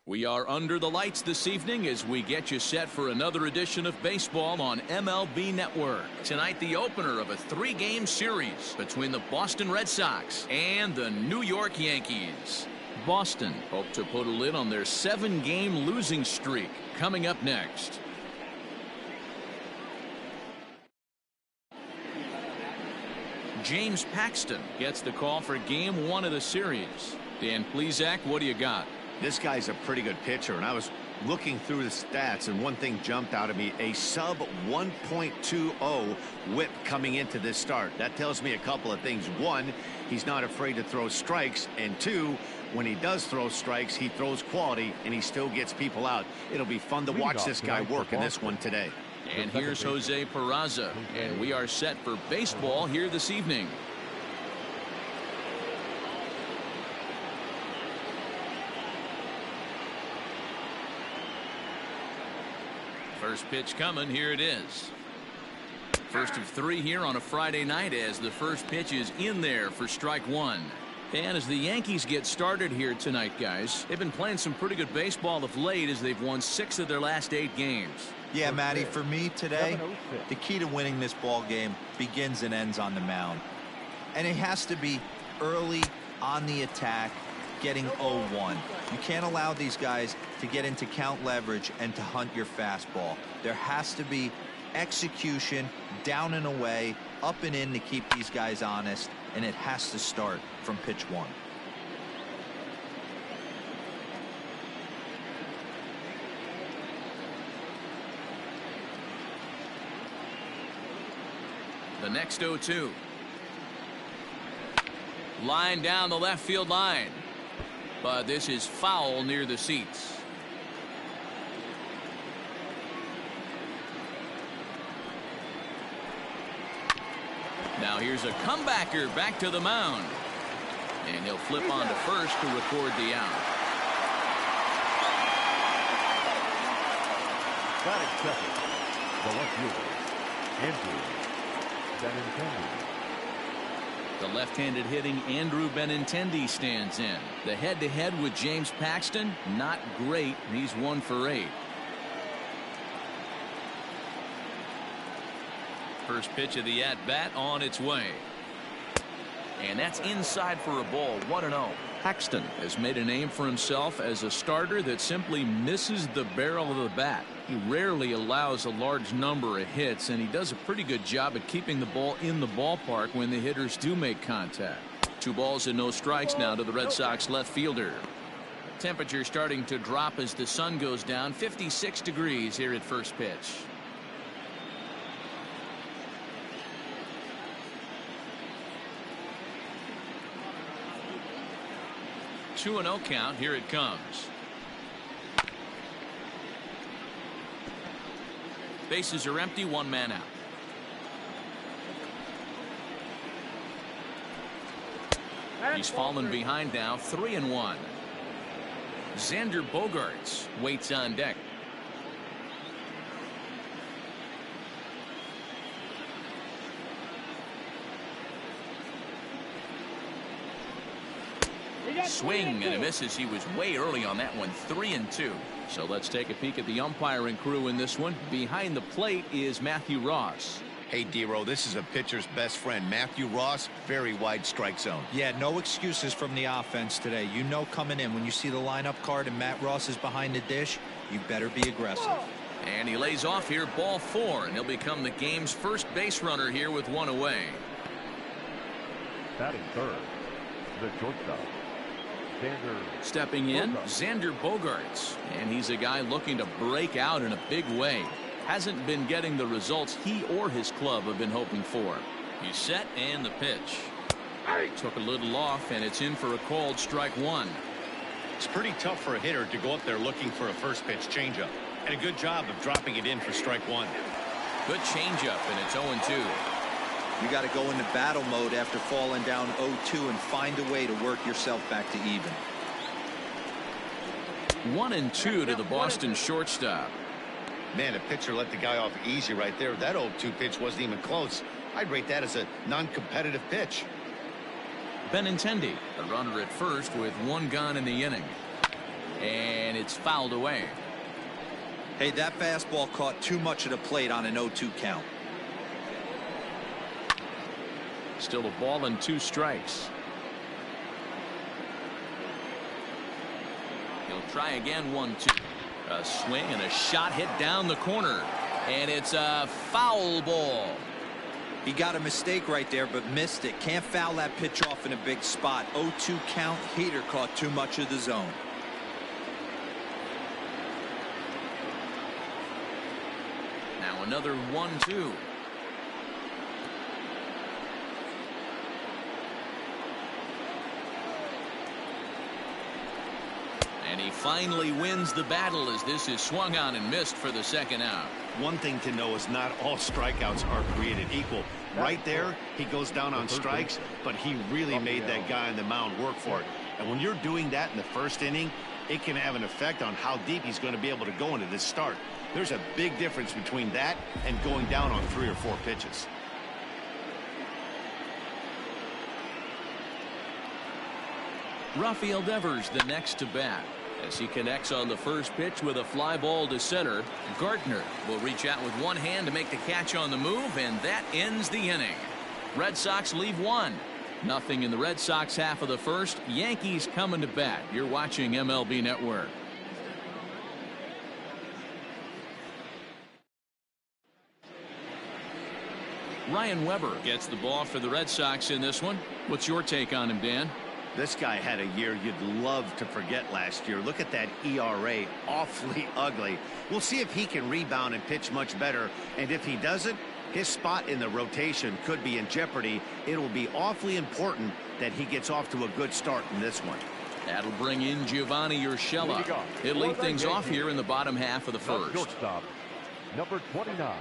We are under the lights this evening as we get you set for another edition of baseball on MLB Network. Tonight, the opener of a 3-game series between the Boston Red Sox and the New York Yankees. Boston hope to put a lid on their 7-game losing streak. Coming up next. James Paxton gets the call for game 1 of the series. Dan Plesac, what do you got? This guy's a pretty good pitcher, and I was looking through the stats, and one thing jumped out at me: a sub 1.20 whip coming into this start. That tells me a couple of things. One, he's not afraid to throw strikes, and two, when he does throw strikes, he throws quality, and he still gets people out. It'll be fun to watch this guy work in this one today. And here's Jose Peraza, and we are set for baseball here this evening. First pitch coming. Here it is. First of 3 here on a Friday night as the first pitch is in there for strike 1. And as the Yankees get started here tonight, guys, they've been playing some pretty good baseball of late as they've won 6 of their last 8 games. Yeah, Matty, for me today, the key to winning this ball game begins and ends on the mound. And it has to be early on the attack, getting 0-1. You can't allow these guys to get into count leverage and to hunt your fastball. There has to be execution, down and away, up and in to keep these guys honest, and it has to start from pitch 1. The next 0-2. Line down the left field line. But this is foul near the seats. Now here's a comebacker back to the mound. And he'll flip on to first to record the out. Batting second, the left fielder, Andrew Benintendi. The left-handed hitting Andrew Benintendi stands in. The head-to-head with James Paxton, not great. He's 1 for 8. First pitch of the at-bat on its way. And that's inside for a ball. 1-0. Paxton has made a name for himself as a starter that simply misses the barrel of the bat. He rarely allows a large number of hits, and he does a pretty good job at keeping the ball in the ballpark when the hitters do make contact. 2 balls and no strikes now to the Red Sox left fielder. Temperature starting to drop as the sun goes down. 56 degrees here at first pitch. Two and 0 count. Here it comes. Bases are empty. 1 man out. He's fallen behind now. 3-1. Xander Bogaerts waits on deck. Swing and a misses. He was way early on that one. 3-2. So let's take a peek at the umpiring crew in this one. Behind the plate is Matthew Ross. Hey, D-Row, this is a pitcher's best friend. Matthew Ross, very wide strike zone. Yeah, no excuses from the offense today. You know coming in when you see the lineup card and Matt Ross is behind the dish, you better be aggressive. And he lays off here, ball 4, and he'll become the game's first base runner here with 1 away. Batting third, the shortstop, stepping in, Xander Bogaerts, and he's a guy looking to break out in a big way. Hasn't been getting the results he or his club have been hoping for. He's set, and the pitch. Took a little off, and it's in for a called strike 1. It's pretty tough for a hitter to go up there looking for a first pitch changeup, and a good job of dropping it in for strike 1. Good changeup, and it's 0-2. You got to go into battle mode after falling down 0-2 and find a way to work yourself back to even. 1-2 to the Boston shortstop. Man, a pitcher let the guy off easy right there. That 0-2 pitch wasn't even close. I'd rate that as a non-competitive pitch. Benintendi, a runner at first with 1 gone in the inning. And it's fouled away. Hey, that fastball caught too much of the plate on an 0-2 count. Still a ball and 2 strikes. He'll try again. 1-2. A swing and a shot hit down the corner, and it's a foul ball. He got a mistake right there, but missed it. Can't foul that pitch off in a big spot. 0-2 count. Heater caught too much of the zone. Now another 1-2. And he finally wins the battle as this is swung on and missed for the second out. One thing to know is not all strikeouts are created equal. Right there, he goes down on strikes, but he really made that guy on the mound work for it. And when you're doing that in the first inning, it can have an effect on how deep he's going to be able to go into this start. There's a big difference between that and going down on 3 or 4 pitches. Rafael Devers the next to bat as he connects on the first pitch with a fly ball to center. Gardner will reach out with one hand to make the catch on the move, and that ends the inning. Red Sox leave 1-0 in the Red Sox half of the first. Yankees coming to bat. You're watching MLB Network. Ryan Weber gets the ball for the Red Sox in this one. What's your take on him, Dan? This guy had a year you'd love to forget last year. Look at that ERA, awfully ugly. We'll see if he can rebound and pitch much better. And if he doesn't, his spot in the rotation could be in jeopardy. It'll be awfully important that he gets off to a good start in this one. That'll bring in Giovanni Urshela. He'll lead things off here in the bottom half of the first. Shortstop, number 29.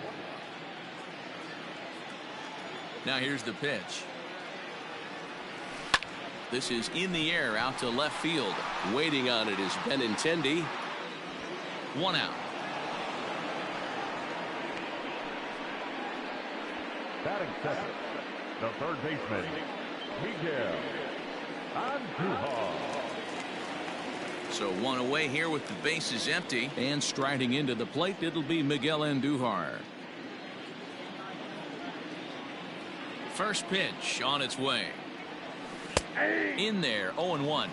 Now here's the pitch. This is in the air out to left field. Waiting on it is Benintendi. 1 out. Batting second, the third baseman, Miguel Andujar. So 1 away here with the bases empty, and striding into the plate, it'll be Miguel Andujar. First pitch on its way. In there, 0-1.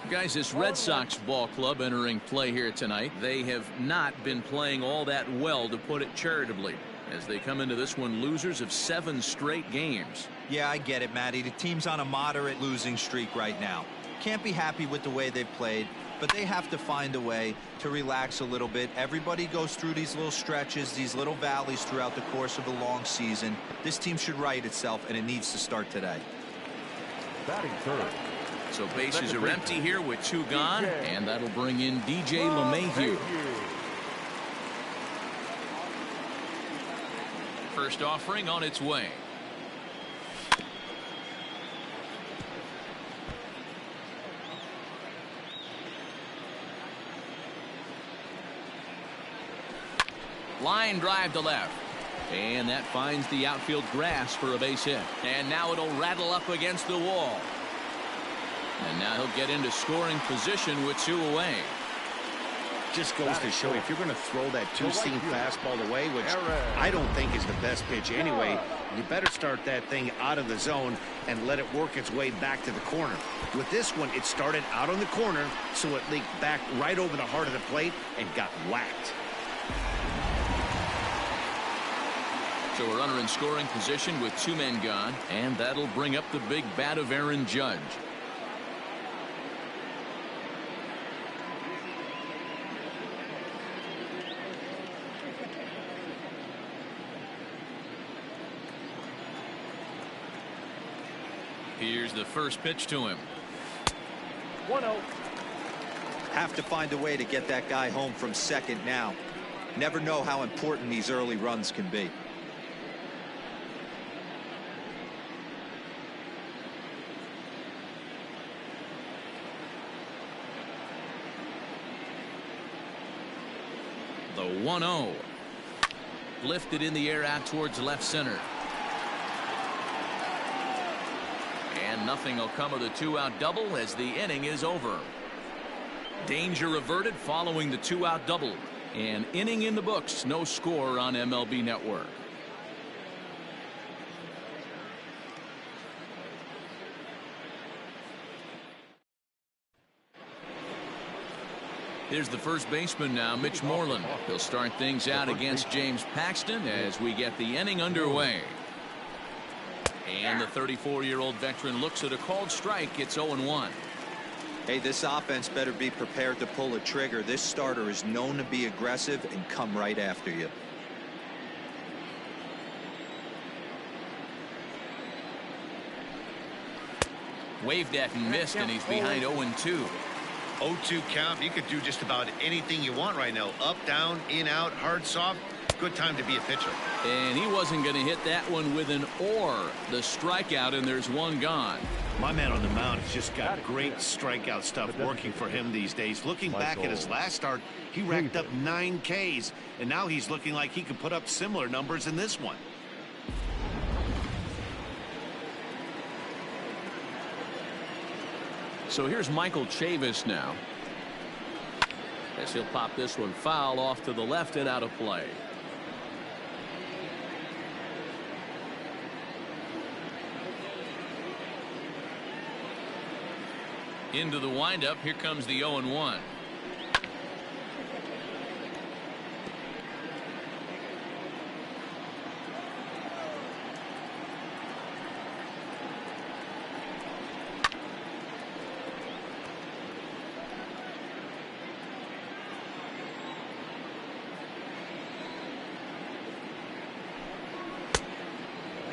Guys, this Red Sox ball club entering play here tonight, they have not been playing all that well, to put it charitably, as they come into this one losers of 7 straight games. Yeah, I get it, Matty. The team's on a moderate losing streak right now. Can't be happy with the way they've played, but they have to find a way to relax a little bit. Everybody goes through these little stretches, these little valleys throughout the course of a long season. This team should right itself, and it needs to start today. Batting third. So bases are empty here with 2 gone, and that'll bring in DJ LeMahieu. First offering on its way. Line drive to left. And that finds the outfield grass for a base hit. And now it'll rattle up against the wall. And now he'll get into scoring position with 2 away. Just goes to show, if you're going to throw that 2-seam fastball away, which I don't think is the best pitch anyway, you better start that thing out of the zone and let it work its way back to the corner. With this one, it started out on the corner, so it leaked back right over the heart of the plate and got whacked. So a runner in scoring position with 2 men gone, and that'll bring up the big bat of Aaron Judge. Here's the first pitch to him. 1-0. Have to find a way to get that guy home from second now. Never know how important these early runs can be. The 1-0. Lifted in the air out towards left center. And nothing will come of the 2-out double as the inning is over. Danger averted following the 2-out double. An inning in the books. No score on MLB Network. Here's the first baseman now, Mitch Moreland. He'll start things out against James Paxton as we get the inning underway. And the 34-year-old veteran looks at a called strike. It's 0-1. Hey, this offense better be prepared to pull a trigger. This starter is known to be aggressive and come right after you. Waved at and missed, and he's behind 0-2. 0-2 count. You could do just about anything you want right now. Up, down, in, out, hard, soft. Good time to be a pitcher. And he wasn't going to hit that one with an or. The strikeout, and there's one gone. My man on the mound has just got great strikeout stuff working for him these days. Looking back at his last start, he racked up 9 Ks, and now he's looking like he could put up similar numbers in this one. So here's Michael Chavis now, as he'll pop this one foul off to the left and out of play. Into the windup. Here comes the 0-1.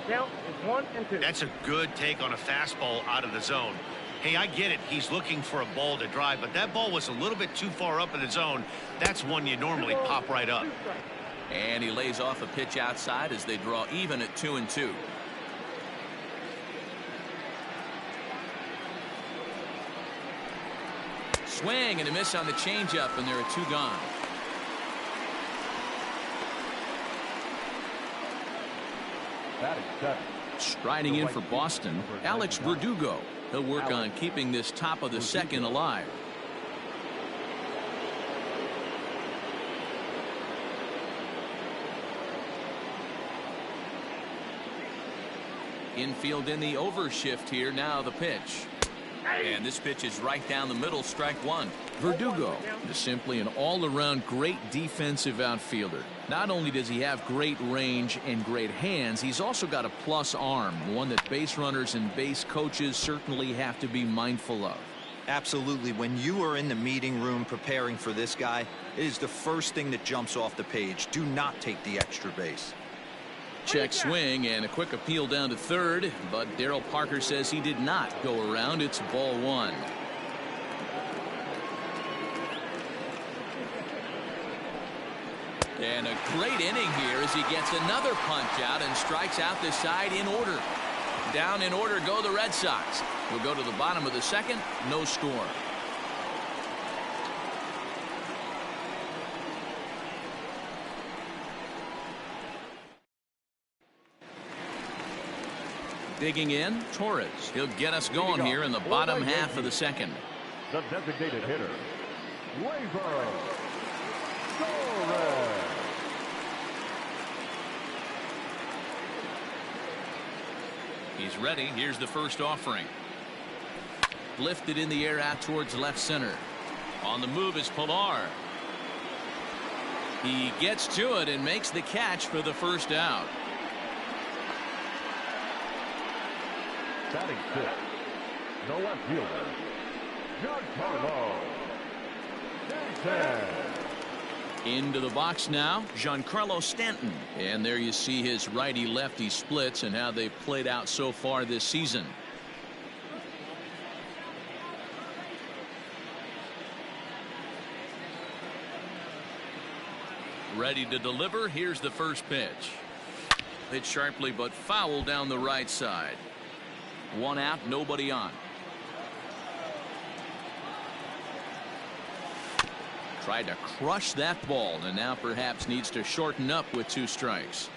Count is 1-2. That's a good take on a fastball out of the zone. Hey, I get it. He's looking for a ball to drive, but that ball was a little bit too far up in the zone. That's one you normally pop right up. And he lays off a pitch outside as they draw even at 2-2. Swing and a miss on the changeup, and there are 2 gone. Batting 7. Striding in for Boston, Alex Verdugo. He'll work on keeping this top of the second alive. Infield in the overshift here. Now the pitch. And this pitch is right down the middle. Strike 1. Verdugo is simply an all-around great defensive outfielder. Not only does he have great range and great hands, he's also got a plus arm, one that base runners and base coaches certainly have to be mindful of. Absolutely. When you are in the meeting room preparing for this guy, it is the first thing that jumps off the page. Do not take the extra base. Check swing and a quick appeal down to third, but Darryl Parker says he did not go around. It's ball 1. And a great inning here as he gets another punch out and strikes out this side in order. Down in order go the Red Sox. We'll go to the bottom of the second. No score. Digging in, Torres. He'll get us going here in the bottom half of the second. The designated hitter, Torres. He's ready. Here's the first offering. Lifted in the air out towards left center. On the move is Pilar. He gets to it and makes the catch for the first out. Batting 6, the left fielder, Giancarlo Stanton. Into the box now, Giancarlo Stanton. And there you see his righty-lefty splits and how they've played out so far this season. Ready to deliver. Here's the first pitch. Hit sharply but foul down the right side. 1 out, nobody on. Tried to crush that ball and now perhaps needs to shorten up with 2 strikes.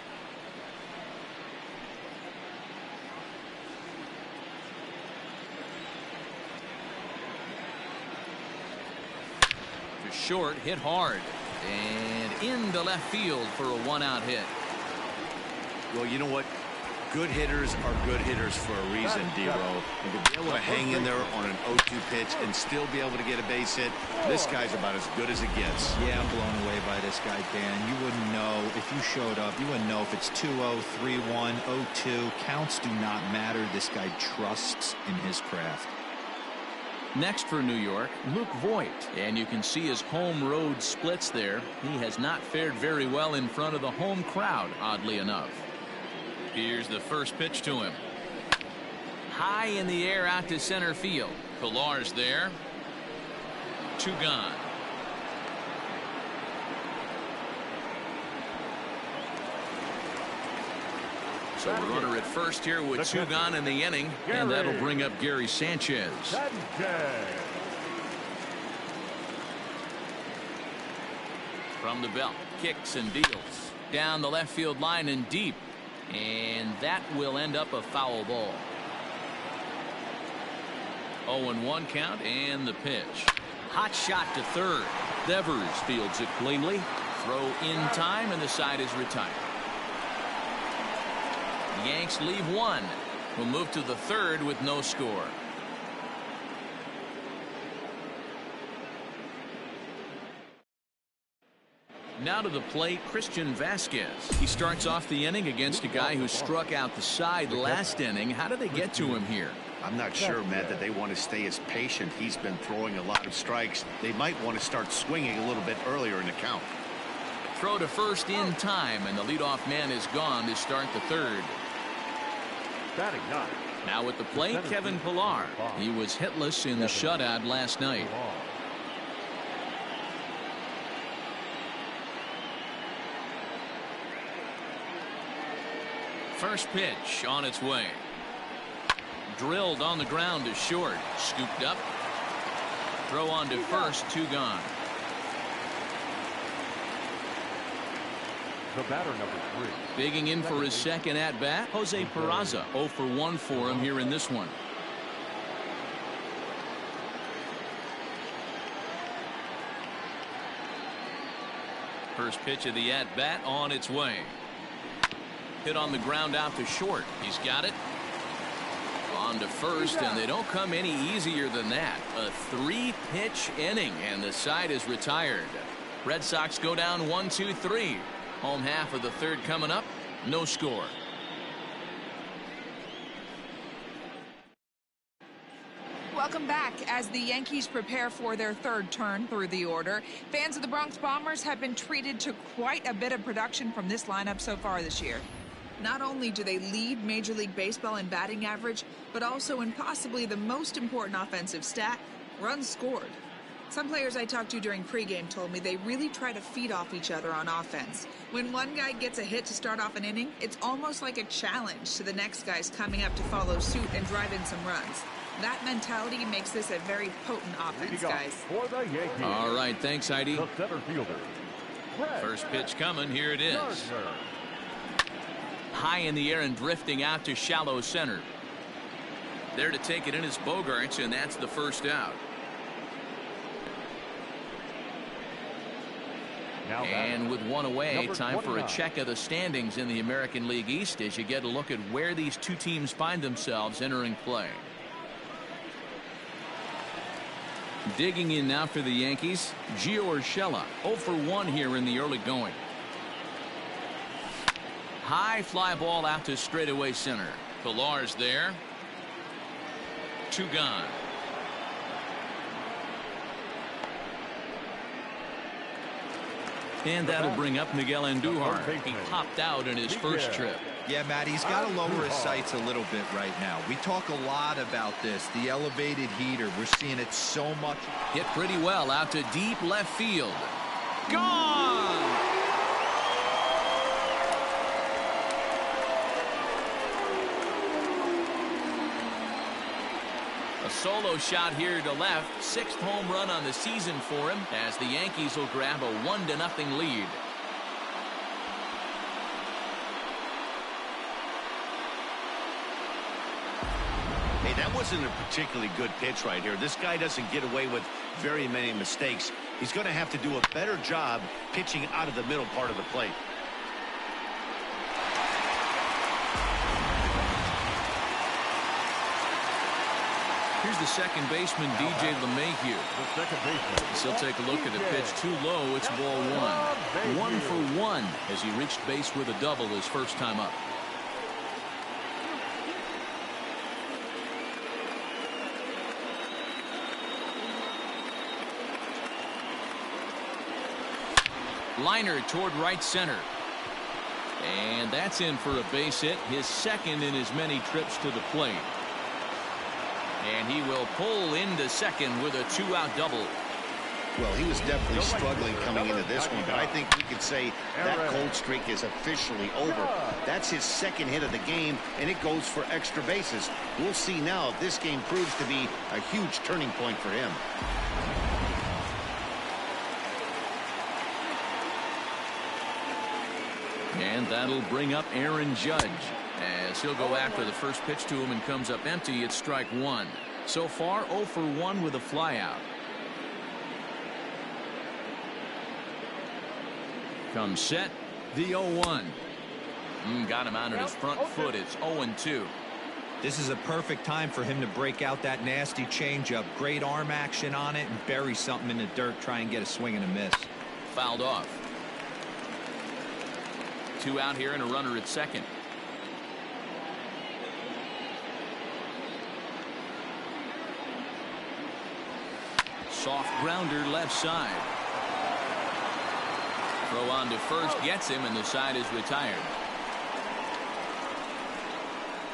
short, hit hard. And into left field for a one-out hit. Well, you know what? Good hitters are good hitters for a reason, D-Row. And to be able to hang in there on an 0-2 pitch and still be able to get a base hit, this guy's about as good as it gets. Yeah, I'm blown away by this guy, Dan. You wouldn't know if you showed up. You wouldn't know if it's 2-0, 3-1, 0-2. Counts do not matter. This guy trusts in his craft. Next for New York, Luke Voigt. And you can see his home road splits there. He has not fared very well in front of the home crowd, oddly enough. Here's the first pitch to him. High in the air out to center field. Pilar's there. 2 gone. So the runner at first here with 2 gone in the inning, and that'll bring up Gary Sanchez. From the belt, kicks and deals. Down the left field line and deep. And that will end up a foul ball. 0-1 count and the pitch. Hot shot to third. Devers fields it cleanly. Throw in time and the side is retired. The Yanks leave 1. We'll move to the third with no score. Now to the plate, Christian Vasquez. He starts off the inning against a guy who struck out the side last inning. How did they get to him here? I'm not sure, Matt, that they want to stay as patient. He's been throwing a lot of strikes. They might want to start swinging a little bit earlier in the count. Throw to first in time, and the leadoff man is gone to start the third. Now at the plate, Kevin Pilar. He was hitless in the shutout last night. First pitch on its way. Drilled on the ground to short. Scooped up. Throw on to first. 2 gone. The batter, number 3. Digging in for his second at-bat, Jose Peraza. 0 for 1 for him here in this one. First pitch of the at-bat on its way. Hit on the ground out to short. He's got it. On to first, and they don't come any easier than that. A 3-pitch inning, and the side is retired. Red Sox go down 1-2-3. Home half of the third coming up. No score. Welcome back. As the Yankees prepare for their third turn through the order, fans of the Bronx Bombers have been treated to quite a bit of production from this lineup so far this year. Not only do they lead Major League Baseball in batting average, but also in possibly the most important offensive stat, runs scored. Some players I talked to during pregame told me they really try to feed off each other on offense. When one guy gets a hit to start off an inning, it's almost like a challenge to the next guys coming up to follow suit and drive in some runs. That mentality makes this a very potent offense, guys. All right, thanks, Heidi. The center fielder. First pitch coming. Here it is. High in the air and drifting out to shallow center. There to take it in is Bogaerts, and that's the first out. And with 1 away, time for a check of the standings in the American League East as you get a look at where these two teams find themselves entering play. Digging in now for the Yankees, Gio Urshela. 0 for 1 here in the early going. High fly ball out to straightaway center. Pilar's there. 2 gone. And that'll bring up Miguel Andujar. He popped out in his first trip. Yeah, Matt, he's got to lower his sights a little bit right now. We talk a lot about this, the elevated heater. We're seeing it so much. Hit pretty well out to deep left field. Gone! A solo shot here to left. 6th home run on the season for him as the Yankees will grab a 1-0 lead. Hey, that wasn't a particularly good pitch right here. This guy doesn't get away with very many mistakes. He's going to have to do a better job pitching out of the middle part of the plate. Here's the second baseman, DJ LeMahieu. The second baseman. He'll take a look at the pitch. Too low. It's ball one. 1 for 1 as he reached base with a double his first time up. Liner toward right center. And that's in for a base hit, his second in as many trips to the plate. And he will pull into second with a 2-out double. Well, he was definitely struggling coming into this one, but I think we could say that cold streak is officially over. That's his second hit of the game, and it goes for extra bases. We'll see now if this game proves to be a huge turning point for him. And that'll bring up Aaron Judge as he'll go after the first pitch to him and comes up empty. It's strike one. So far 0 for 1 with a flyout. Comes set. The 0-1. Got him out on his front foot. It's 0-2. This is a perfect time for him to break out that nasty changeup. Great arm action on it and bury something in the dirt. Try and get a swing and a miss. Fouled off. 2 out here and a runner at second. Soft grounder left side. Throw on to first gets him and the side is retired.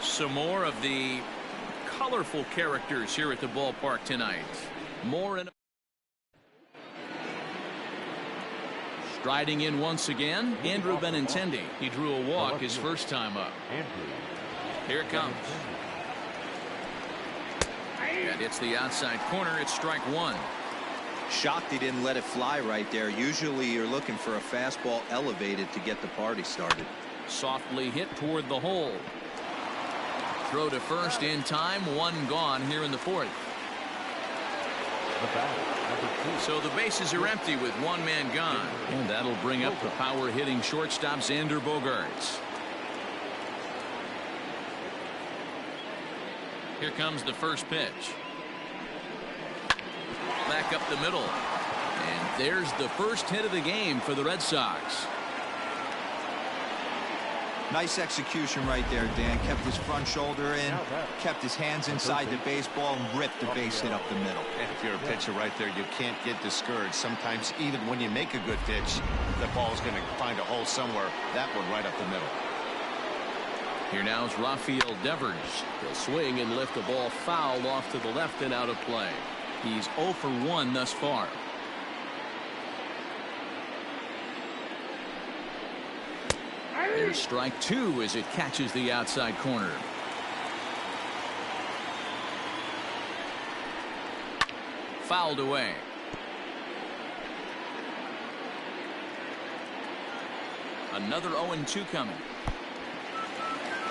Some more of the colorful characters here at the ballpark tonight. More in. Striding in once again, Andrew Benintendi. He drew a walk his first time up. Here it comes. And it's the outside corner. It's strike one. Shocked he didn't let it fly right there. Usually you're looking for a fastball elevated to get the party started. Softly hit toward the hole. Throw to first in time. One gone here in the fourth. So the bases are empty with one man gone. And that'll bring up the power hitting shortstop Xander Bogaerts. Here comes the first pitch. Back up the middle. And there's the first hit of the game for the Red Sox. Nice execution right there, Dan. Kept his front shoulder in, kept his hands inside the baseball, and ripped the base hit up the middle. And if you're a pitcher right there, you can't get discouraged. Sometimes even when you make a good pitch, the ball's going to find a hole somewhere. That one right up the middle. Here now is Rafael Devers. He'll swing and lift the ball foul off to the left and out of play. He's 0 for 1 thus far. There's strike two as it catches the outside corner. Fouled away. Another 0-2 coming.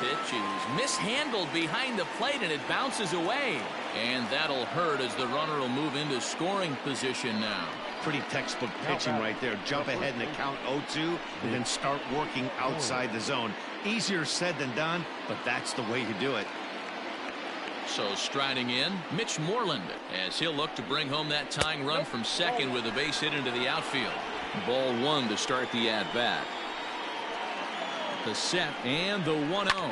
Pitch is mishandled behind the plate and it bounces away. And that'll hurt as the runner will move into scoring position now. Pretty textbook pitching right there. Jump ahead in the count 0-2 and then start working outside the zone. Easier said than done, but that's the way you do it. So striding in, Mitch Moreland, as he'll look to bring home that tying run from second with a base hit into the outfield. Ball one to start the at-bat. The set and the 1-0.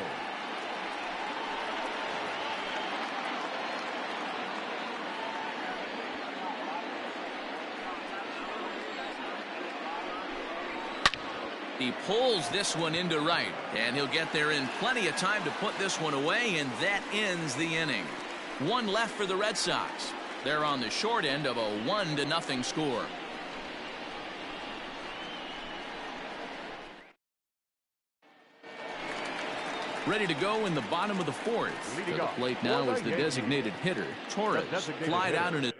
He pulls this one into right, and he'll get there in plenty of time to put this one away, and that ends the inning. One left for the Red Sox. They're on the short end of a 1-0 score. Ready to go in the bottom of the fourth. To the plate now is the designated hitter, Torres. Flied out in his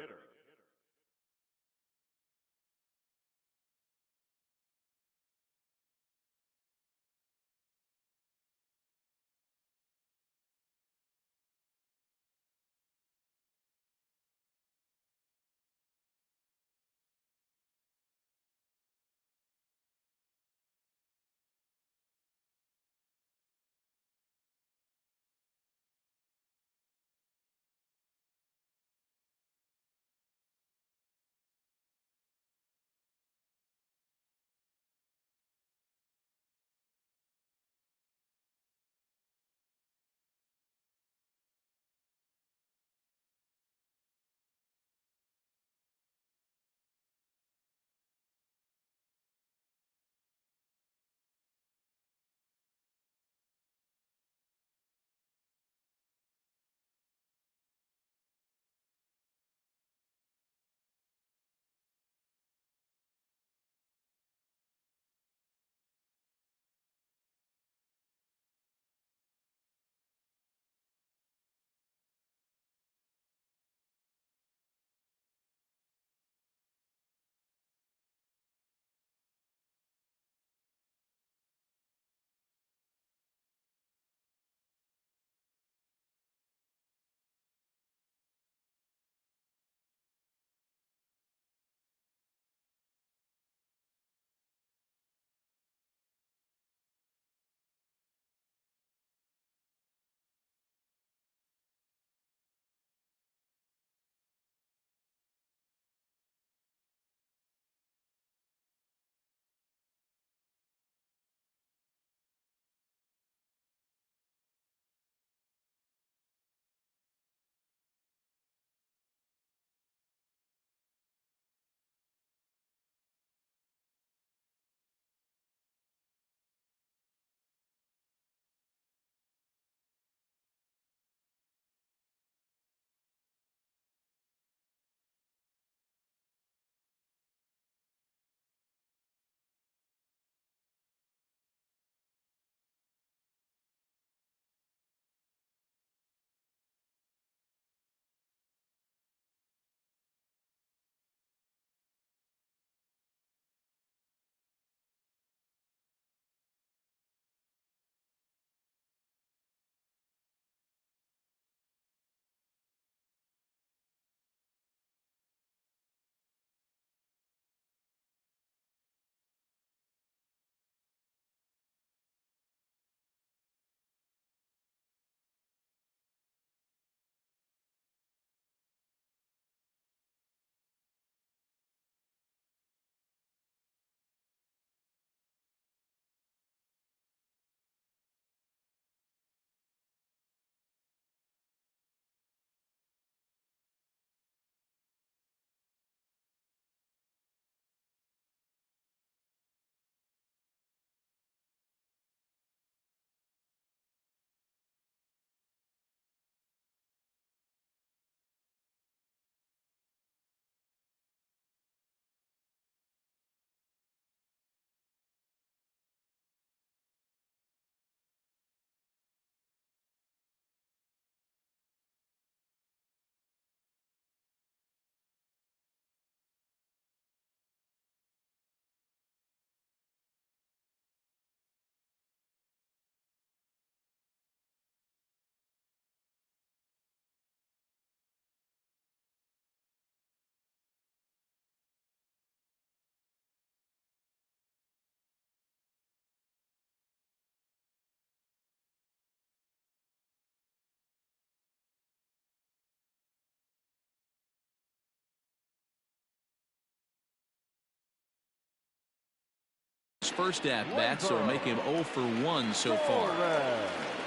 his first at bat, so make him 0 for 1 so far.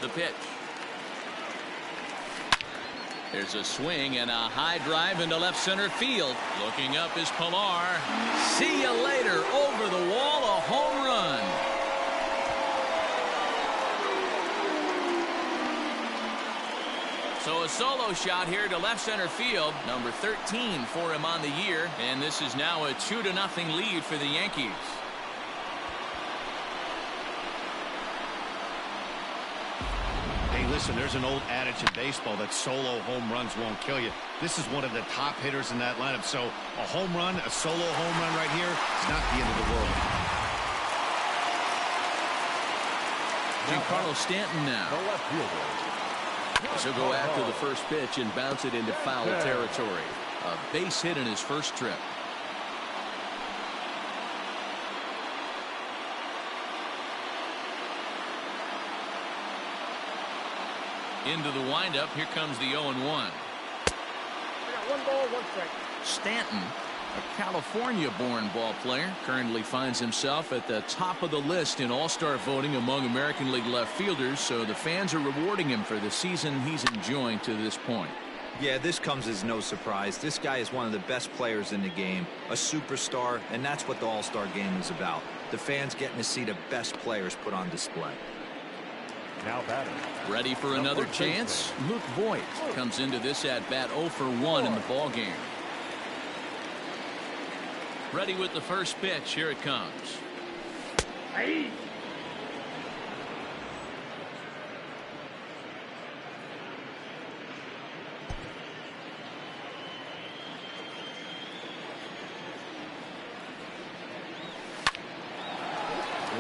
The pitch. There's a swing and a high drive into left center field. Looking up is Pilar. See you later. Over the wall, a home run. So a solo shot here to left center field. Number 13 for him on the year. And this is now a 2-0 lead for the Yankees. Listen, there's an old adage in baseball that solo home runs won't kill you. This is one of the top hitters in that lineup. So a home run, a solo home run right here is not the end of the world. Giancarlo Stanton now. So go after the first pitch and bounce it into foul territory. A base hit in his first trip. Into the windup. Here comes the 0-1. 1 ball, 1 strike. Stanton, a California-born ball player, currently finds himself at the top of the list in all-star voting among American League left fielders, so the fans are rewarding him for the season he's enjoying to this point. Yeah, this comes as no surprise. This guy is one of the best players in the game, a superstar, and that's what the All-Star game is about. The fans getting to see the best players put on display. Now batting. Ready for another chance? Luke Voigt comes into this at-bat 0 for 1 in the ball game. Ready with the first pitch. Here it comes. Hey.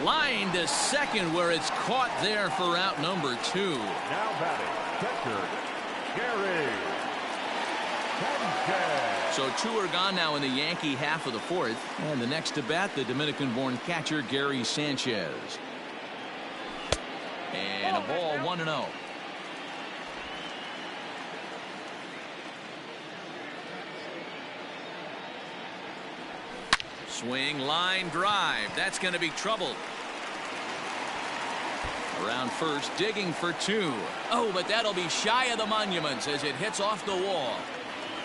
Line to second, where it's caught there for out number 2. Now batting, catcher, Gary Sanchez. So 2 are gone now in the Yankee half of the 4th. And the next to bat, the Dominican-born catcher, Gary Sanchez. And a ball 1-0. Swing, line drive. That's going to be trouble. Around first, digging for 2. Oh, but that'll be shy of the monuments as it hits off the wall.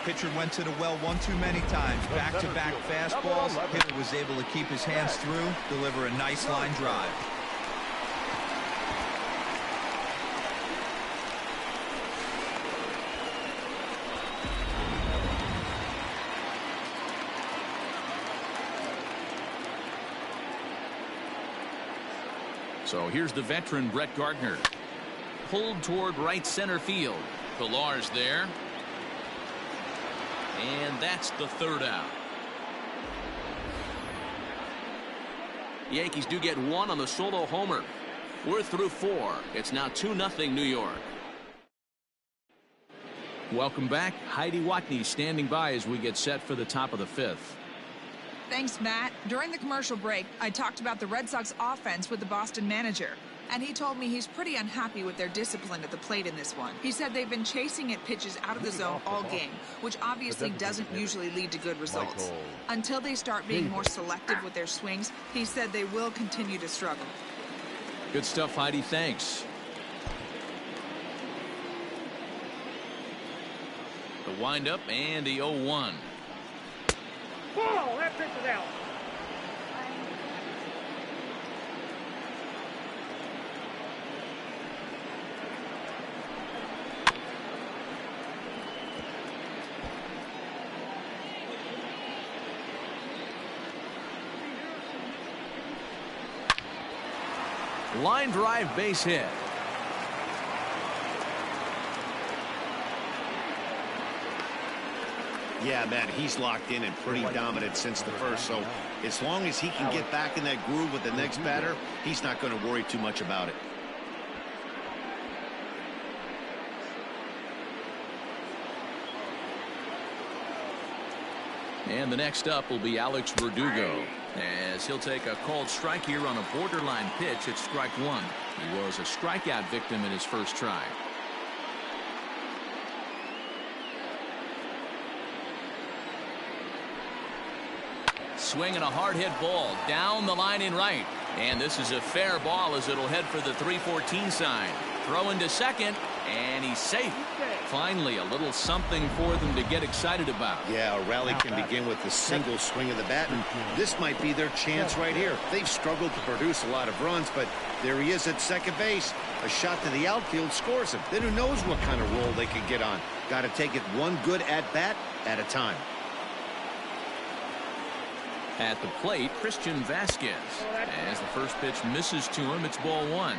Pitcher went to the well one too many times. Back-to-back fastballs. Hitter was able to keep his hands through, deliver a nice line drive. So here's the veteran Brett Gardner. Pulled toward right center field. Pilar's there. And that's the 3rd out. The Yankees do get 1 on the solo homer. We're through 4. It's now 2-0 New York. Welcome back. Heidi Watney standing by as we get set for the top of the 5th. Thanks, Matt. During the commercial break, I talked about the Red Sox offense with the Boston manager. And he told me he's pretty unhappy with their discipline at the plate in this one. He said they've been chasing at pitches out of the zone all game, which obviously doesn't usually lead to good results. Until they start being more selective with their swings, he said they will continue to struggle. Good stuff, Heidi. Thanks. The windup and the 0-1. Ball, that pitch is out. Line drive, base hit. Yeah, Matt, he's locked in and pretty dominant since the first. So as long as he can get back in that groove with the next batter, he's not going to worry too much about it. And the next up will be Alex Verdugo, as he'll take a called strike here on a borderline pitch at strike 1. He was a strikeout victim in his first try. Swing and a hard hit ball down the line in right. And this is a fair ball as it'll head for the 3-14 sign. Throw into second, and he's safe. Finally, a little something for them to get excited about. Yeah, a rally can begin with a single swing of the bat, and this might be their chance right here. They've struggled to produce a lot of runs, but there he is at second base. A shot to the outfield scores him. Then who knows what kind of roll they could get on. Got to take it one good at-bat at a time. At the plate, Christian Vasquez. As the first pitch misses to him, it's ball one.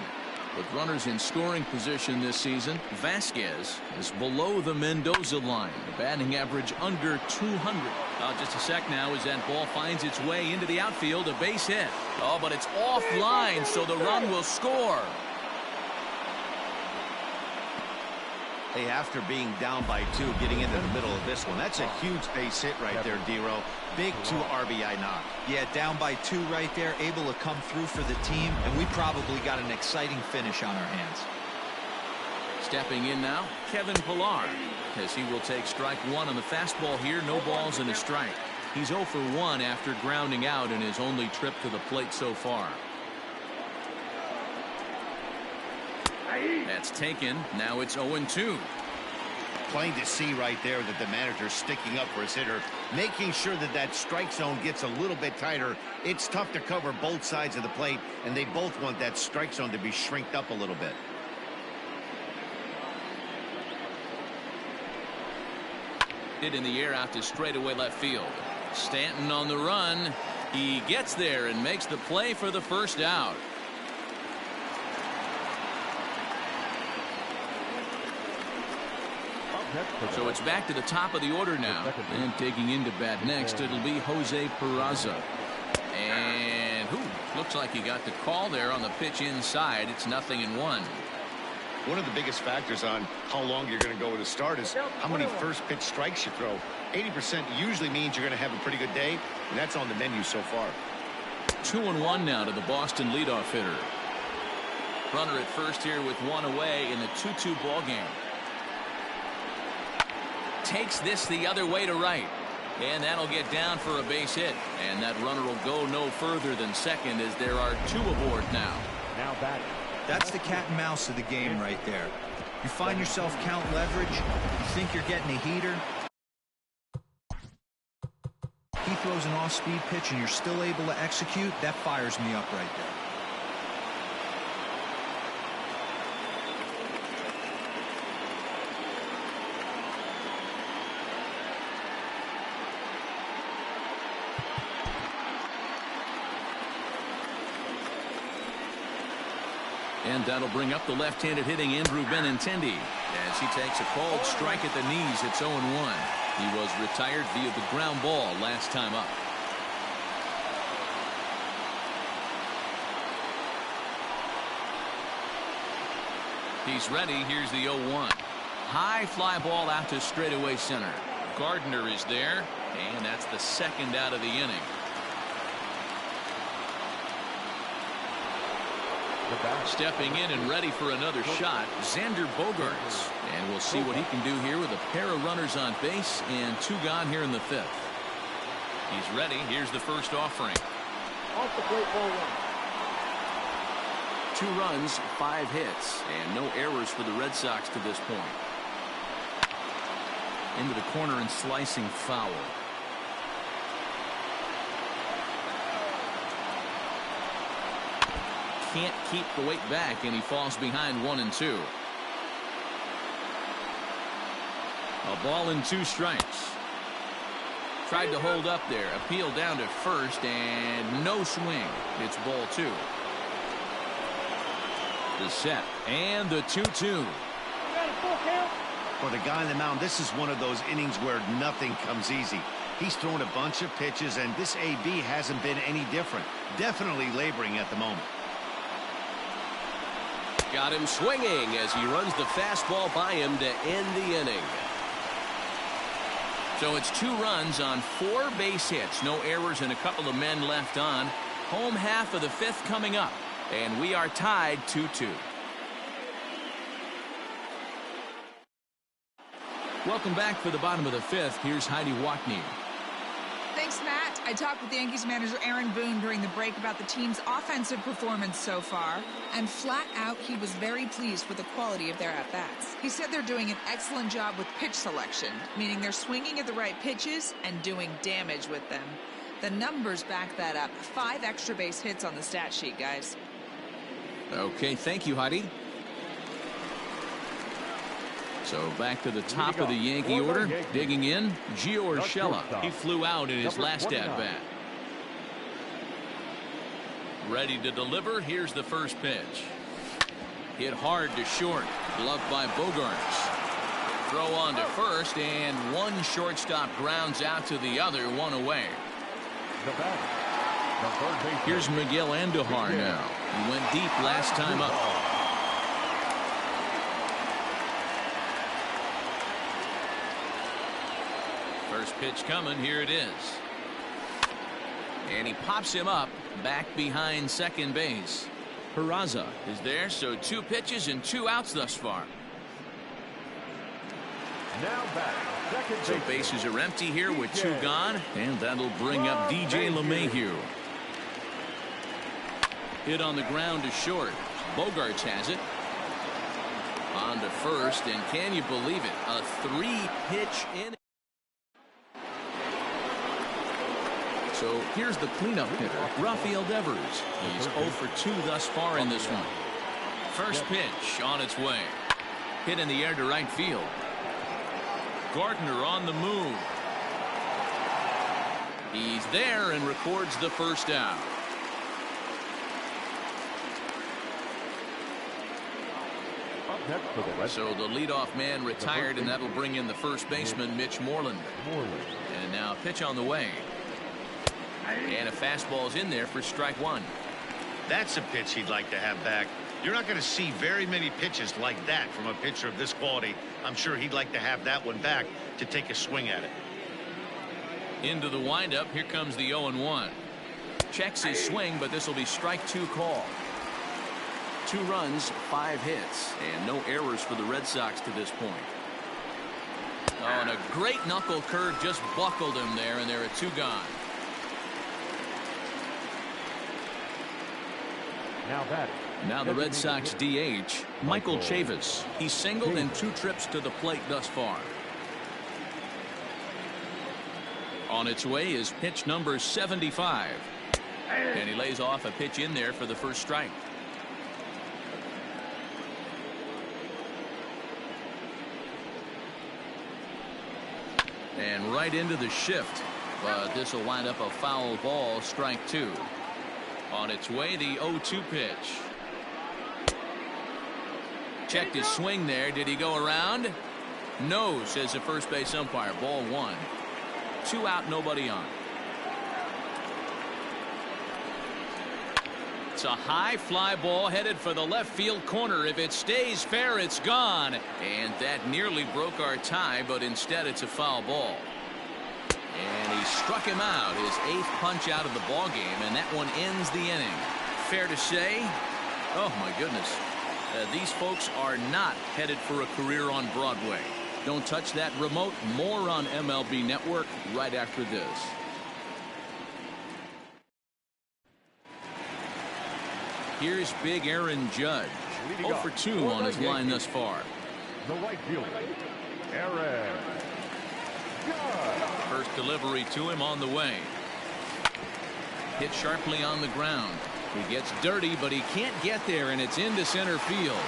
With runners in scoring position this season, Vasquez is below the Mendoza line. A batting average under 200. Just a sec now as that ball finds its way into the outfield. A base hit. Oh, but it's offline, so the run will score. Hey, after being down by 2, getting into the middle of this one, that's a huge base hit right there, D-Row. Big 2 RBI knock. Yeah, down by 2 right there, able to come through for the team, and we probably got an exciting finish on our hands. Stepping in now, Kevin Pillar, as he will take strike 1 on the fastball here. No balls and a strike. He's 0 for 1 after grounding out in his only trip to the plate so far. That's taken. Now it's 0-2. Plain to see right there that the manager's sticking up for his hitter, making sure that that strike zone gets a little bit tighter. It's tough to cover both sides of the plate, and they both want that strike zone to be shrinked up a little bit. Hit in the air out to straightaway left field. Stanton on the run. He gets there and makes the play for the first out. So it's back to the top of the order now. And taking into bat next, it'll be Jose Peraza. And looks like he got the call there on the pitch inside. It's 0-1. One of the biggest factors on how long you're going to go with a start is how many first pitch strikes you throw. 80% usually means you're going to have a pretty good day, and that's on the menu so far. 2-1 now to the Boston leadoff hitter. Runner at first here with 1 away in the 2-2 ball game. Takes this the other way to right, and that'll get down for a base hit, and that runner will go no further than second as there are 2 aboard now. Now batting. That's the cat and mouse of the game right there. You find yourself count leverage, you think you're getting a heater, he throws an off-speed pitch and you're still able to execute. That fires me up right there. And that'll bring up the left-handed hitting Andrew Benintendi as he takes a called strike at the knees. It's 0-1. He was retired via the ground ball last time up. He's ready. Here's the 0-1. High fly ball out to straightaway center. Gardner is there, and that's the second out of the inning. Stepping in and ready for another shot, Xander Bogaerts. And we'll see what he can do here with a pair of runners on base and 2 gone here in the 5th. He's ready. Here's the first offering. Off the plate, ball 1. 2 runs, 5 hits, and no errors for the Red Sox to this point. Into the corner and slicing foul. Can't keep the weight back, and he falls behind 1-2. A ball and 2 strikes. Tried to hold up there. Appeal down to first, and no swing. It's ball 2. The set, and the 2-2. For the guy on the mound, this is one of those innings where nothing comes easy. He's thrown a bunch of pitches, and this AB hasn't been any different. Definitely laboring at the moment. Got him swinging as he runs the fastball by him to end the inning. So it's 2 runs on 4 base hits. No errors and a couple of men left on. Home half of the 5th coming up. And we are tied 2-2. Welcome back for the bottom of the 5th. Here's Heidi Watney. Thanks, Matt. I talked with Yankees manager Aaron Boone during the break about the team's offensive performance so far, and flat out, he was very pleased with the quality of their at-bats. He said they're doing an excellent job with pitch selection, meaning they're swinging at the right pitches and doing damage with them. The numbers back that up. 5 extra base hits on the stat sheet, guys. Okay, thank you, Heidi. So back to the top of the Yankee order. Digging in, Gio Urshela. He flew out in his last at-bat. Ready to deliver. Here's the first pitch. Hit hard to short. Gloved by Bogarts. Throw on to first, and one shortstop grounds out to the other, one away. Here's Miguel Andujar now. He went deep last time up. First pitch coming. Here it is. And he pops him up back behind second base. Peraza is there, so 2 pitches and 2 outs thus far. Now back. So bases are empty here with 2 gone, and that'll bring up DJ LeMahieu. Hit on the ground to short. Bogarts has it. On to first, and can you believe it? A 3-pitch inning. So here's the cleanup hitter, Rafael Devers. He's 0 for 2 thus far in this one. First pitch on its way. Hit in the air to right field. Gardner on the move. He's there and records the first out. So the leadoff man retired, and that'll bring in the first baseman, Mitch Moreland. And now a pitch on the way. And a fastball's in there for strike 1. That's a pitch he'd like to have back. You're not going to see very many pitches like that from a pitcher of this quality. I'm sure he'd like to have that one back to take a swing at it. Into the windup. Here comes the 0-1. Checks his swing, but this will be strike 2 call. 2 runs, 5 hits, and no errors for the Red Sox to this point. Oh, and a great knuckle curve just buckled him there, and there are 2 gone. Now the Red Sox DH, Michael Chavis. He singled in 2 trips to the plate thus far. On its way is pitch number 75. And he lays off a pitch in there for the first strike. And right into the shift. But this will wind up a foul ball, strike 2. On its way, the 0-2 pitch. Checked his swing there. Did he go around? No, says the first base umpire. Ball 1. 2 out, nobody on. It's a high fly ball headed for the left field corner. If it stays fair, it's gone. And that nearly broke our tie, but instead it's a foul ball. And he struck him out, his 8th punch out of the ball game, and that one ends the inning. Fair to say, oh my goodness, these folks are not headed for a career on Broadway. Don't touch that remote. More on MLB Network right after this. Here's big Aaron Judge. 0 for 2 on his line thus far. The right fielder, Aaron. First delivery to him on the way. Hit sharply on the ground. He gets dirty, but he can't get there, and it's into center field.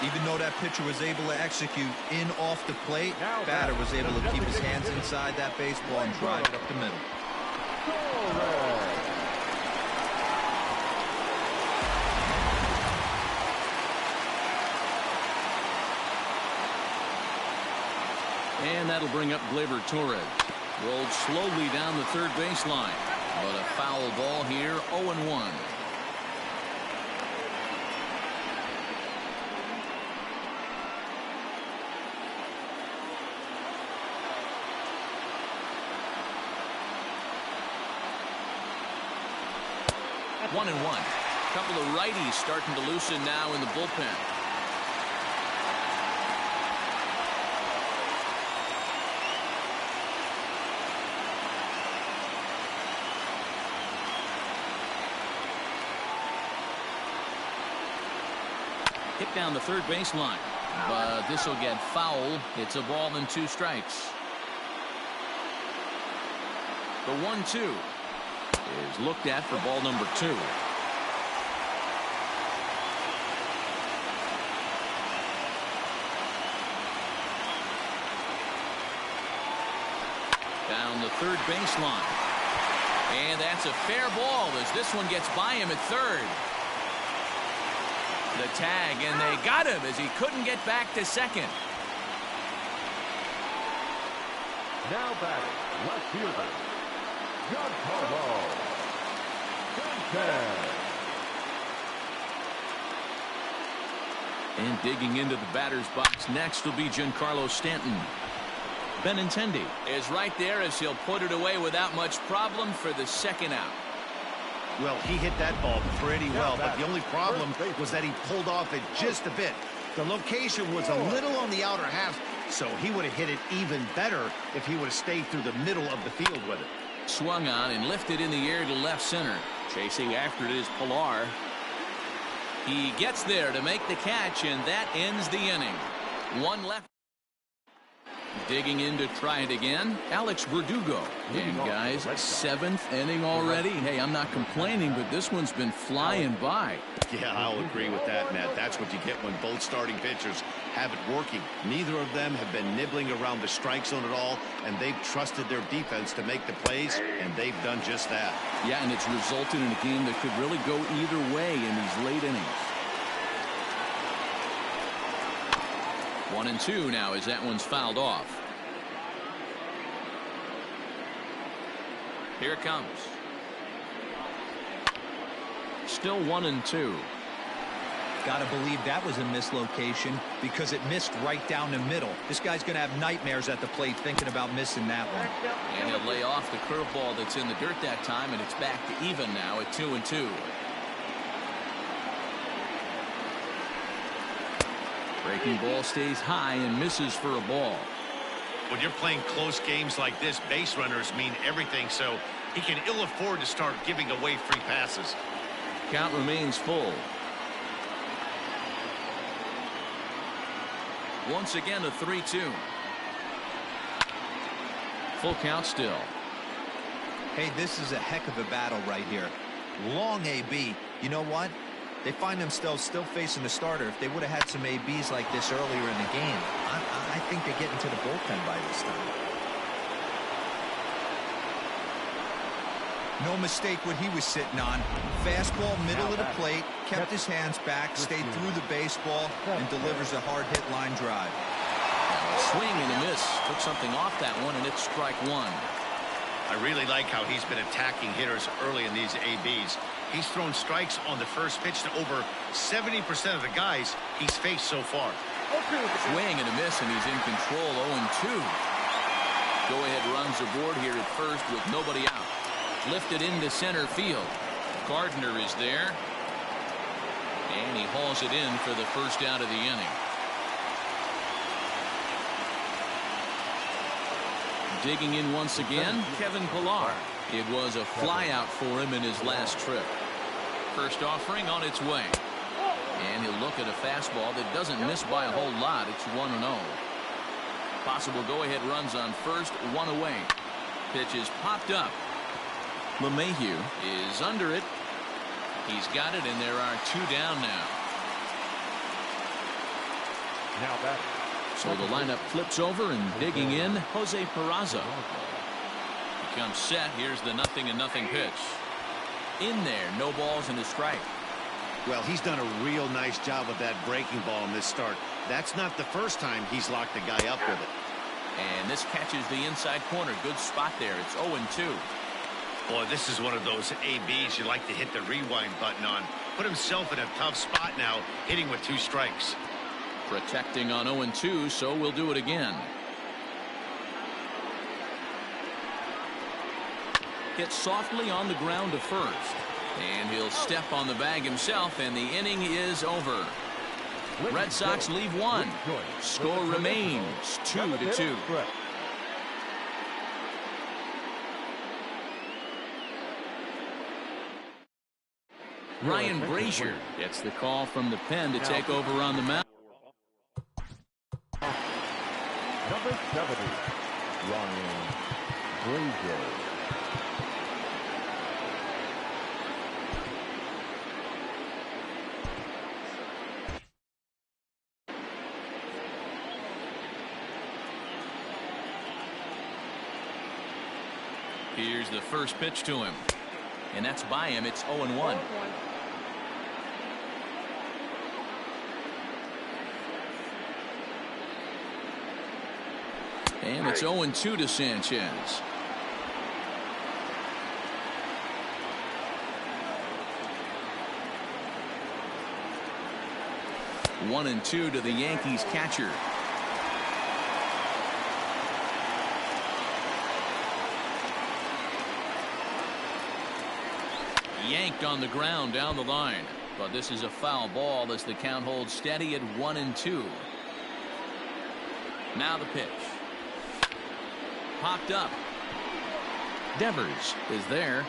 Even though that pitcher was able to execute in off the plate, batter was able to keep his hands inside that baseball and drive it up the middle. And that'll bring up Gleyber Torres. Rolled slowly down the third baseline. But a foul ball here, 0-1. One and one. Couple of righties starting to loosen now in the bullpen. Hit down the third baseline. But this will get foul. It's a ball and 2 strikes. The 1-2 is looked at for ball number 2. Down the third baseline. And that's a fair ball as this one gets by him at third. The tag, and they got him as he couldn't get back to second. Now batting, left fielder, Giancarlo Stanton. And digging into the batter's box next will be Giancarlo Stanton. Benintendi is right there as he'll put it away without much problem for the second out. Well, he hit that ball pretty well, but the only problem was that he pulled off it just a bit. The location was a little on the outer half, so he would have hit it even better if he would have stayed through the middle of the field with it. Swung on and lifted in the air to left center. Chasing after it is Pilar. He gets there to make the catch, and that ends the inning. One left. Digging in to try it again, Alex Verdugo. And guys, 7th inning already. Hey, I'm not complaining, but this one's been flying by. Yeah, I'll agree with that, Matt. That's what you get when both starting pitchers have it working. Neither of them have been nibbling around the strike zone at all, and they've trusted their defense to make the plays, and they've done just that. Yeah, and it's resulted in a game that could really go either way in these late innings. 1-2 now as that one's fouled off. Here it comes. Still 1-2. Gotta believe that was a mislocation because it missed right down the middle. This guy's gonna have nightmares at the plate thinking about missing that one. And he'll lay off the curveball that's in the dirt that time, and it's back to even now at 2-2. Breaking ball stays high and misses for a ball. When you're playing close games like this, base runners mean everything, so he can ill afford to start giving away free passes. Count remains full. Once again, a 3-2. Full count still. Hey, this is a heck of a battle right here. Long AB. You know what? They find themselves still facing the starter. If they would have had some ABs like this earlier in the game, I think they get into the bullpen by this time. No mistake what he was sitting on. Fastball, middle of the plate, kept his hands back, stayed through the baseball, and delivers a hard-hit line drive. A swing and a miss. Took something off that one, and it's strike one. I really like how he's been attacking hitters early in these ABs. He's thrown strikes on the first pitch to over 70% of the guys he's faced so far. Swing and a miss, and he's in control. 0-2. Go-ahead runs aboard here at first with nobody out. Lifted into center field. Gardner is there. And he hauls it in for the first out of the inning. Digging in once again, Kevin Pilar. It was a flyout for him in his last trip. First offering on its way. And he'll look at a fastball that doesn't miss by a whole lot. It's 1-0. Possible go-ahead runs on first, one away. Pitch is popped up. LeMahieu is under it. He's got it, and there are 2 down now. Now batting. So the lineup flips over, and digging in, Jose Peraza. Becomes set. Here's the 0-0 pitch. In there, no balls and a strike. Well, he's done a real nice job of that breaking ball in this start. That's not the first time he's locked a guy up with it. And this catches the inside corner. Good spot there. It's 0-2. Boy, this is one of those ABs you like to hit the rewind button on. Put himself in a tough spot now, hitting with 2 strikes. Protecting on 0-2, so we'll do it again. Gets softly on the ground to first. And he'll step on the bag himself, and the inning is over. Red Sox leave 1. Score remains 2-2. Ryan Brazier gets the call from the pen to take over on the mound. Number 70, Ryan Brazier. Here's the first pitch to him. And that's by him. It's 0-1. And it's 0-2 to Sanchez. One and two to the Yankees catcher. Yanked on the ground down the line, but this is a foul ball as the count holds steady at 1-2. Now the pitch. Popped up. Devers is there.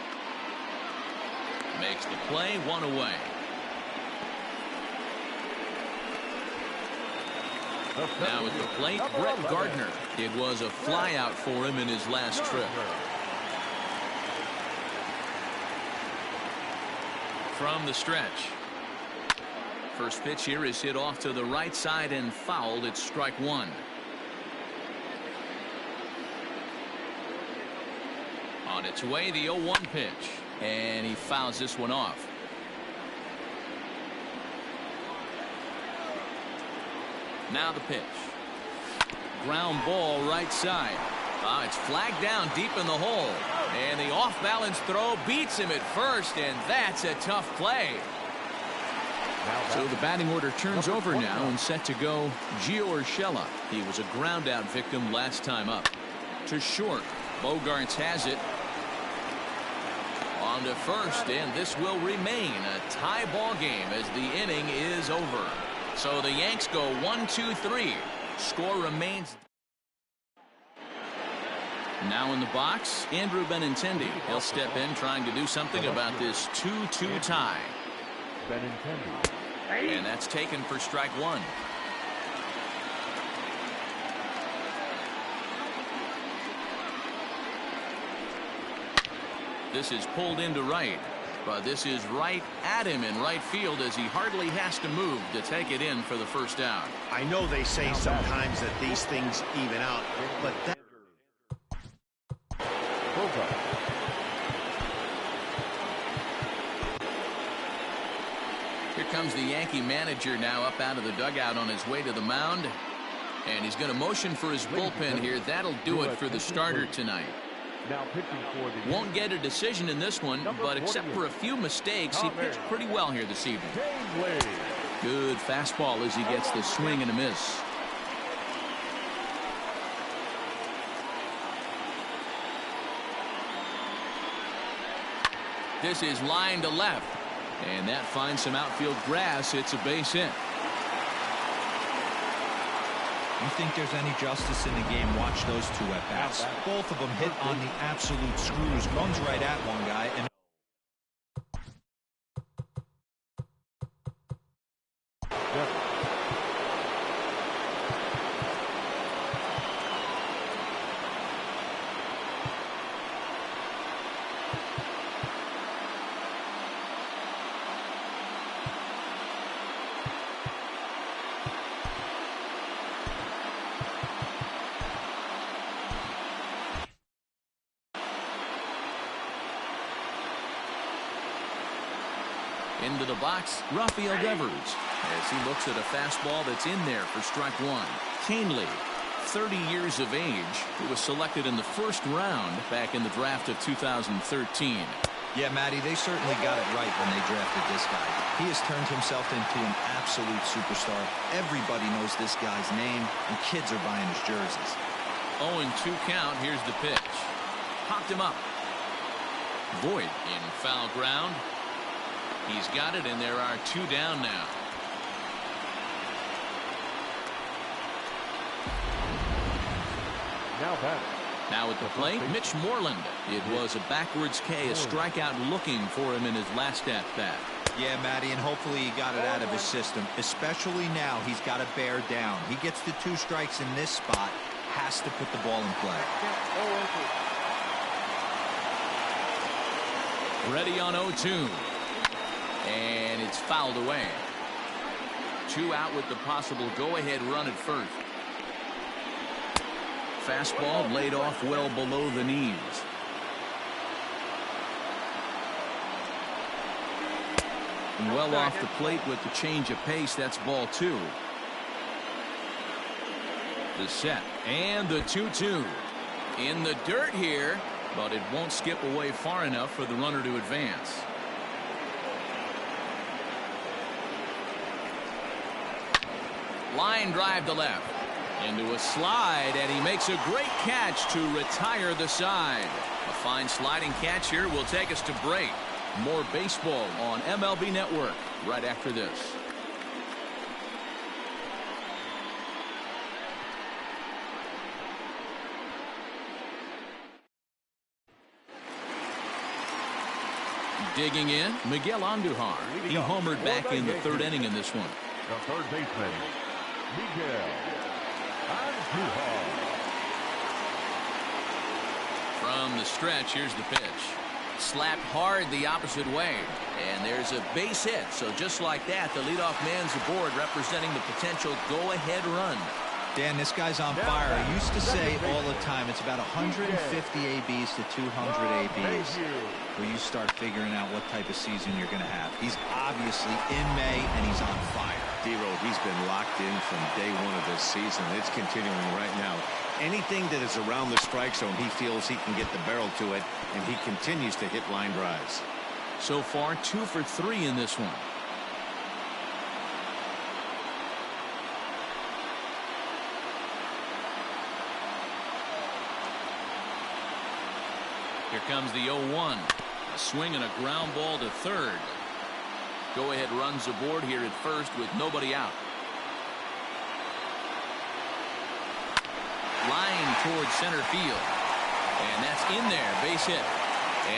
Makes the play, one away. Now at the plate, Brett Gardner. It was a flyout for him in his last trip. From the stretch. First pitch here is hit off to the right side and fouled. It's strike one. On its way, the 0-1 pitch. And he fouls this one off. Now the pitch. Ground ball right side. It's flagged down deep in the hole. And the off-balance throw beats him at first, and that's a tough play. So the batting order turns over now and set to go Gio Urshela. He was a ground-out victim last time up. To short. Bogarts has it. On to first, and this will remain a tie ball game as the inning is over. So the Yanks go 1-2-3. Score remains. Now in the box, Andrew Benintendi. He'll step in trying to do something about this 2-2 tie. And that's taken for strike one. This is pulled into right, but this is right at him in right field as he hardly has to move to take it in for the first out. I know they say sometimes that these things even out, but that Here comes the Yankee manager now up out of the dugout on his way to the mound. And he's going to motion for his bullpen here. That'll do it for the starter tonight. Won't get a decision in this one, but except for a few mistakes, he pitched pretty well here this evening. Good fastball as he gets the swing and a miss. This is line to left. And that finds some outfield grass. It's a base hit. You think there's any justice in the game? Watch those two at-bats. Both of them hit on the absolute screws. One's right at one guy, and into the box, Rafael Devers, as he looks at a fastball that's in there for strike one. Canely, 30 years of age, who was selected in the first round back in the draft of 2013. yeah, Matty, they certainly got it right when they drafted this guy. He has turned himself into an absolute superstar. Everybody knows this guy's name, and kids are buying his jerseys. 0-2 count. Here's the pitch. Popped him up. Void in foul ground. He's got it, and there are two down now. Now at the plate, Mitch Moreland. It was a backwards K, a strikeout looking for him in his last at bat. Yeah, Matty, and hopefully he got it out of his system. Especially now, he's got to bear down. He gets the 2 strikes in this spot, has to put the ball in play. Ready on 0-2. And it's fouled away. 2 out with the possible go-ahead run at first. Fastball laid off well below the knees. And well off the plate with the change of pace. That's ball 2. The set and the 2-2. In the dirt here, but it won't skip away far enough for the runner to advance. Line drive to left. Into a slide, and he makes a great catch to retire the side. A fine sliding catch here will take us to break. More baseball on MLB Network right after this. Digging in, Miguel Andujar. He homered back in the 3rd inning in this one. The third baseman, Miguel Andujar. From the stretch, here's the pitch. Slapped hard the opposite way. And there's a base hit. So just like that, the leadoff man's aboard, representing the potential go-ahead run. Dan, this guy's on fire. I used to say all the time, it's about 150 ABs to 200 ABs where you start figuring out what type of season you're going to have. He's obviously in May, and he's on fire. D-Row, he's been locked in from day 1 of this season. It's continuing right now. Anything that is around the strike zone, he feels he can get the barrel to it, and he continues to hit line drives. So far, 2 for 3 in this one. Here comes the 0-1. A swing and a ground ball to third. Go-ahead runs aboard here at first with nobody out. Line towards center field. And that's in there. Base hit.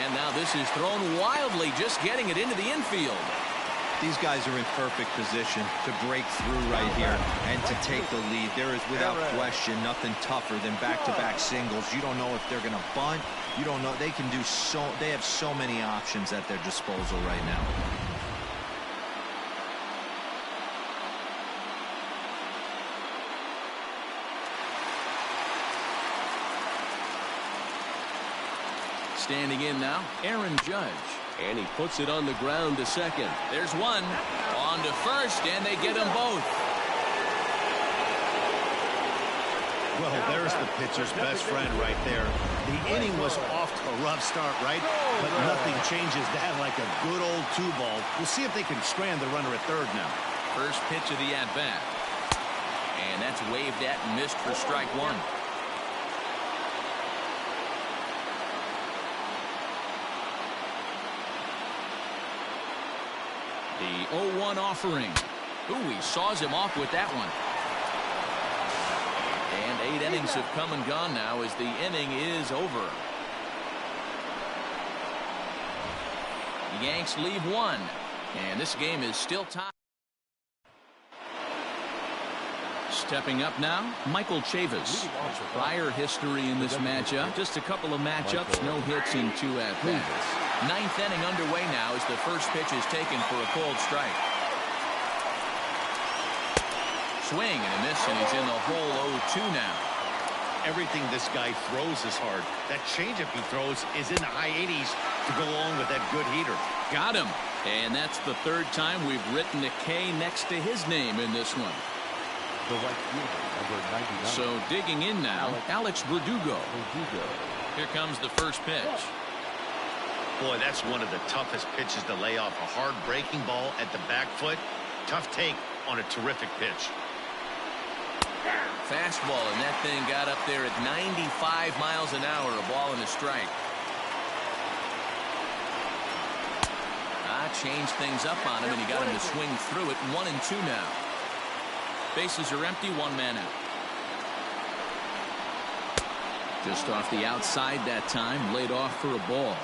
And now this is thrown wildly, just getting it into the infield. These guys are in perfect position to break through right here and to take the lead. There is, without question, nothing tougher than back-to-back singles. You don't know if they're going to bunt. You don't know. They can do so. They have so many options at their disposal right now. Standing in now, Aaron Judge. And he puts it on the ground to second. There's one. On to first, and they get them both. Well, there's the pitcher's best friend right there. The inning was off to a rough start, right? But nothing changes that like a good old 2-ball. We'll see if they can strand the runner at third now. First pitch of the at-bat. And that's waved at and missed for strike 1. The 0-1 offering. Ooh, he saws him off with that one. And 8 innings have come and gone now as the inning is over. The Yanks leave 1. And this game is still tied. Stepping up now, Michael Chavis. Prior history in this matchup. Just a couple of matchups, no hits in 2 at-bats. 9th inning underway now as the first pitch is taken for a cold strike. Swing and a miss, and he's in the hole 0-2 now. Everything this guy throws is hard. That changeup he throws is in the high 80s to go along with that good heater. Got him. And that's the 3rd time we've written a K next to his name in this one. The right fielder, number 99. So digging in now, Alex Verdugo. Here comes the first pitch. Boy, that's one of the toughest pitches to lay off. A hard breaking ball at the back foot. Tough take on a terrific pitch. Fastball, and that thing got up there at 95 miles an hour. A ball and a strike. Changed things up on him, and he got him to swing through it. 1-2 now. Bases are empty, 1 man out. Just off the outside that time, laid off for a ball.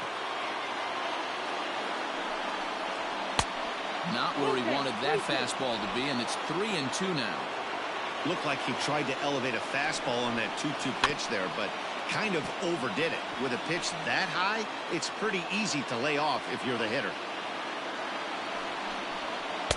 Not where he wanted that fastball to be, and it's 3-2 now. Looked like he tried to elevate a fastball on that 2-2 pitch there, but kind of overdid it. With a pitch that high, it's pretty easy to lay off if you're the hitter.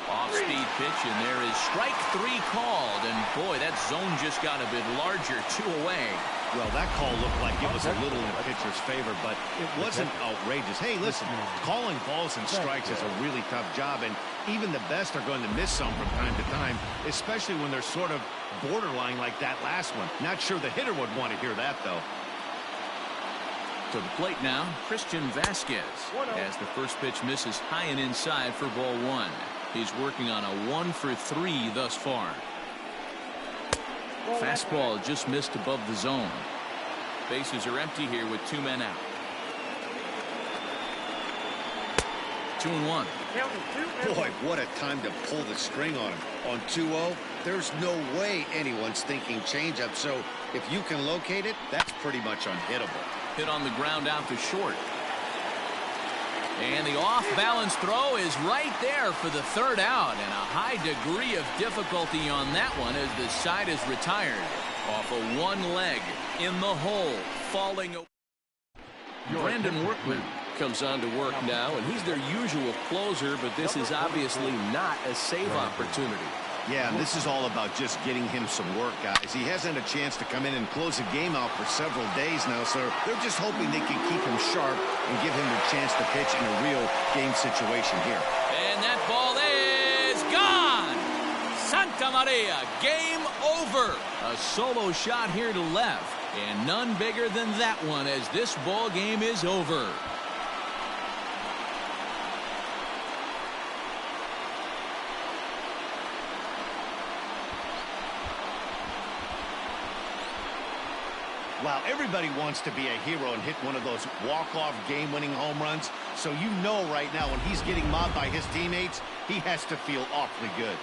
Off-speed pitch, and there is strike 3 called. And, boy, that zone just got a bit larger, 2 away. Well, that call looked like it was a little in the pitcher's favor, but it wasn't outrageous. Hey, listen, calling balls and strikes is a really tough job, and even the best are going to miss some from time to time, especially when they're sort of borderline like that last one. Not sure the hitter would want to hear that, though. To the plate now, Christian Vasquez, as the first pitch misses high and inside for ball 1. He's working on a 1 for 3 thus far. Fastball just missed above the zone. Bases are empty here with 2 men out. 2-1. Boy, what a time to pull the string on him. On 2-0, there's no way anyone's thinking changeup, so if you can locate it, that's pretty much unhittable. Hit on the ground out to short. And the off-balance throw is right there for the 3rd out, and a high degree of difficulty on that one as the side is retired. Off of one leg, in the hole, falling away. Brandon Workman comes on to work now, and he's their usual closer, but this is obviously not a save opportunity. Yeah, and this is all about just getting him some work, guys. He hasn't had a chance to come in and close the game out for several days now, so they're just hoping they can keep him sharp and give him the chance to pitch in a real game situation here. And that ball is gone! Santa Maria, game over! A solo shot here to left, and none bigger than that one as this ball game is over. Wow, everybody wants to be a hero and hit one of those walk-off game-winning home runs. So you know right now when he's getting mobbed by his teammates, he has to feel awfully good.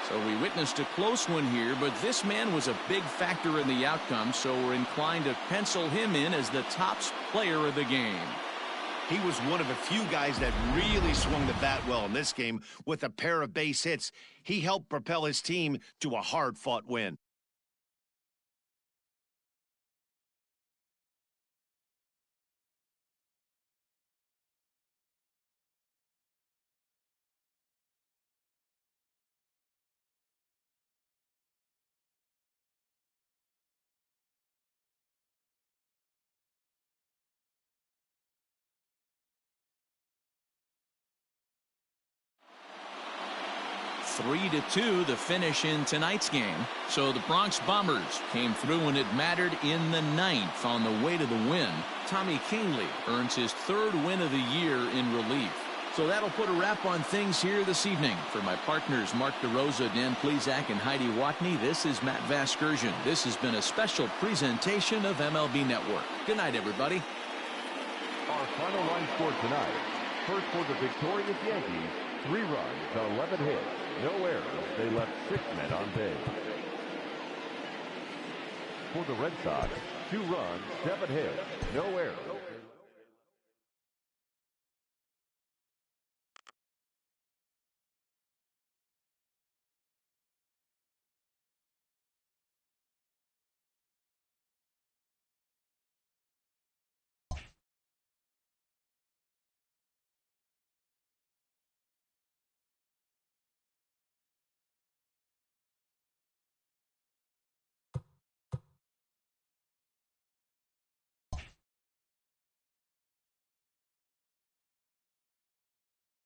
So we witnessed a close one here, but this man was a big factor in the outcome, so we're inclined to pencil him in as the top player of the game. He was one of a few guys that really swung the bat well in this game with a pair of base hits. He helped propel his team to a hard-fought win. Three to 2 the finish in tonight's game. So the Bronx Bombers came through when it mattered in the 9th on the way to the win. Tommy Kingley earns his 3rd win of the year in relief. So that'll put a wrap on things here this evening. For my partners Mark DeRosa, Dan Plesac, and Heidi Watney, this is Matt Vasgersian. This has been a special presentation of MLB Network. Good night, everybody. Our final line score tonight. First for the victorious Yankees, 3 runs, 11 hits, no errors. They left 6 men on base. For the Red Sox, 2 runs, 7 hits, no errors.